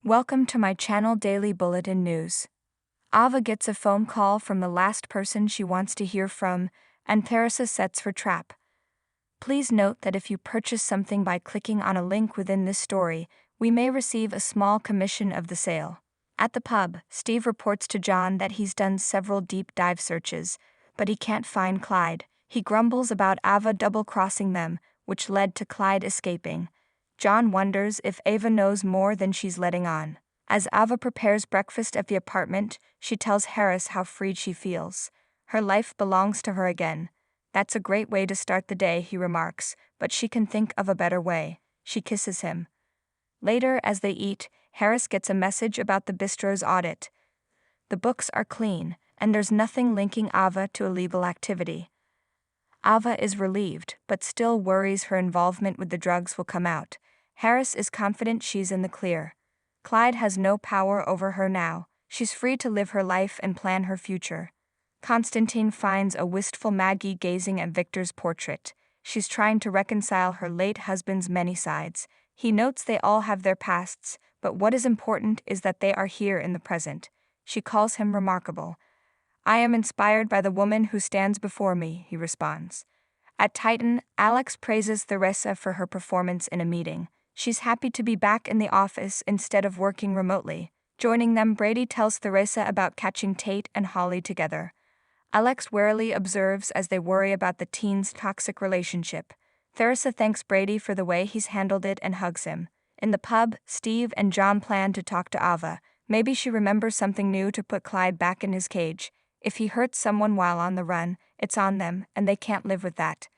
Welcome to my channel Daily Bulletin News. Ava gets a phone call from the last person she wants to hear from, and Theresa sets her trap. Please note that if you purchase something by clicking on a link within this story, we may receive a small commission of the sale. At the pub, Steve reports to John that he's done several deep dive searches, but he can't find Clyde. He grumbles about Ava double-crossing them, which led to Clyde escaping. John wonders if Ava knows more than she's letting on. As Ava prepares breakfast at the apartment, she tells Harris how freed she feels. Her life belongs to her again. That's a great way to start the day, he remarks, but she can think of a better way. She kisses him. Later, as they eat, Harris gets a message about the bistro's audit. The books are clean, and there's nothing linking Ava to illegal activity. Ava is relieved, but still worries her involvement with the drugs will come out. Harris is confident she's in the clear. Clyde has no power over her now. She's free to live her life and plan her future. Constantine finds a wistful Maggie gazing at Victor's portrait. She's trying to reconcile her late husband's many sides. He notes they all have their pasts, but what is important is that they are here in the present. She calls him remarkable. I am inspired by the woman who stands before me, he responds. At Titan, Alex praises Theresa for her performance in a meeting. She's happy to be back in the office instead of working remotely. Joining them, Brady tells Theresa about catching Tate and Holly together. Alex warily observes as they worry about the teens' toxic relationship. Theresa thanks Brady for the way he's handled it and hugs him. In the pub, Steve and John plan to talk to Ava. Maybe she remembers something new to put Clyde back in his cage. If he hurts someone while on the run, it's on them, and they can't live with that.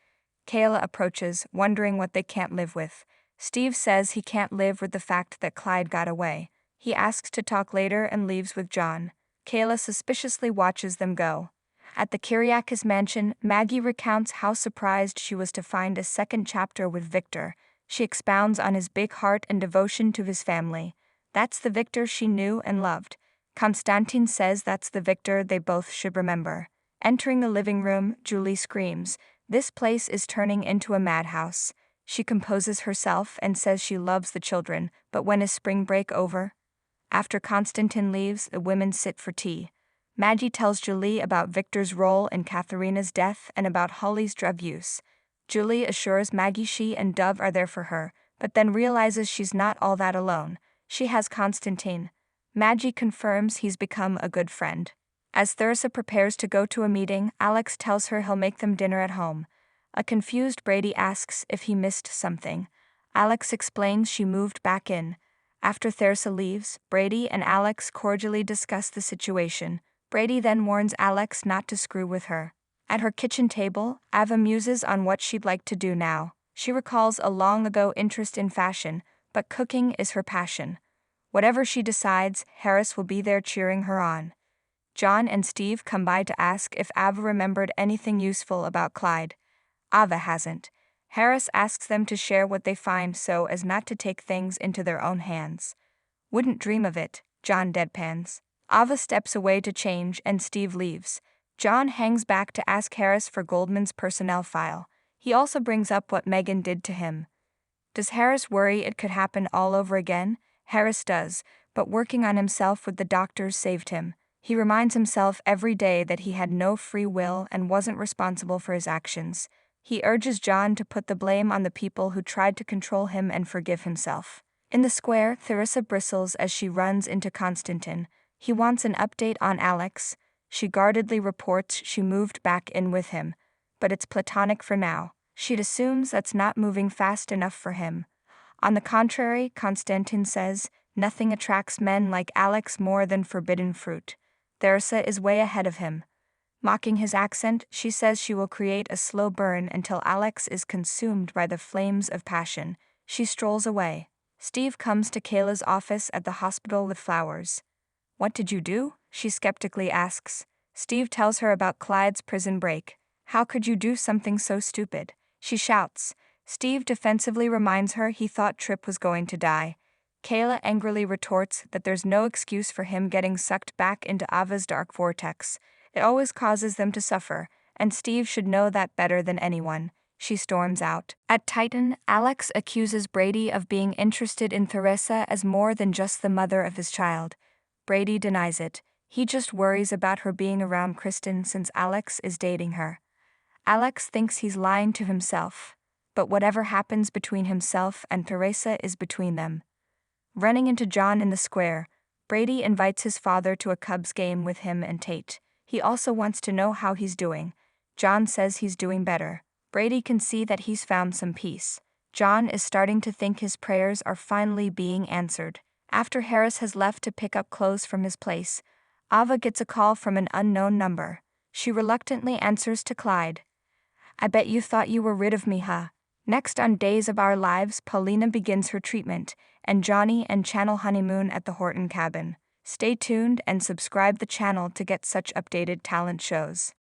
Kayla approaches, wondering what they can't live with. Steve says he can't live with the fact that Clyde got away. He asks to talk later and leaves with John. Kayla suspiciously watches them go. At the Kyriakis mansion, Maggie recounts how surprised she was to find a second chapter with Victor. She expounds on his big heart and devotion to his family. That's the Victor she knew and loved. Constantine says that's the Victor they both should remember. Entering the living room, Julie screams, "This place is turning into a madhouse." She composes herself and says she loves the children, but when is spring break over? After Constantine leaves, the women sit for tea. Maggie tells Julie about Victor's role in Katharina's death and about Holly's drug use. Julie assures Maggie she and Dove are there for her, but then realizes she's not all that alone. She has Constantine. Maggie confirms he's become a good friend. As Theresa prepares to go to a meeting, Alex tells her he'll make them dinner at home. A confused Brady asks if he missed something. Alex explains she moved back in. After Theresa leaves, Brady and Alex cordially discuss the situation. Brady then warns Alex not to screw with her. At her kitchen table, Ava muses on what she'd like to do now. She recalls a long-ago interest in fashion, but cooking is her passion. Whatever she decides, Harris will be there cheering her on. John and Steve come by to ask if Ava remembered anything useful about Clyde. Ava hasn't. Harris asks them to share what they find so as not to take things into their own hands. Wouldn't dream of it, John deadpans. Ava steps away to change and Steve leaves. John hangs back to ask Harris for Goldman's personnel file. He also brings up what Megan did to him. Does Harris worry it could happen all over again? Harris does, but working on himself with the doctors saved him. He reminds himself every day that he had no free will and wasn't responsible for his actions. He urges John to put the blame on the people who tried to control him and forgive himself. In the square, Theresa bristles as she runs into Constantine. He wants an update on Alex. She guardedly reports she moved back in with him, but it's platonic for now. She assumes that's not moving fast enough for him. On the contrary, Constantine says, nothing attracts men like Alex more than forbidden fruit. Theresa is way ahead of him. Mocking his accent, she says she will create a slow burn until Alex is consumed by the flames of passion. She strolls away. Steve comes to Kayla's office at the hospital with flowers. What did you do? She skeptically asks. Steve tells her about Clyde's prison break. How could you do something so stupid? She shouts. Steve defensively reminds her he thought Tripp was going to die. Kayla angrily retorts that there's no excuse for him getting sucked back into Ava's dark vortex. It always causes them to suffer, and Steve should know that better than anyone. She storms out. At Titan, Alex accuses Brady of being interested in Theresa as more than just the mother of his child. Brady denies it. He just worries about her being around Kristen since Alex is dating her. Alex thinks he's lying to himself, but whatever happens between himself and Theresa is between them. Running into John in the square, Brady invites his father to a Cubs game with him and Tate. He also wants to know how he's doing. John says he's doing better. Brady can see that he's found some peace. John is starting to think his prayers are finally being answered. After Harris has left to pick up clothes from his place, Ava gets a call from an unknown number. She reluctantly answers to Clyde. "I bet you thought you were rid of me, huh?" Next on Days of Our Lives, Paulina begins her treatment, and Johnny and Channel honeymoon at the Horton cabin. Stay tuned and subscribe the channel to get such updated talent shows.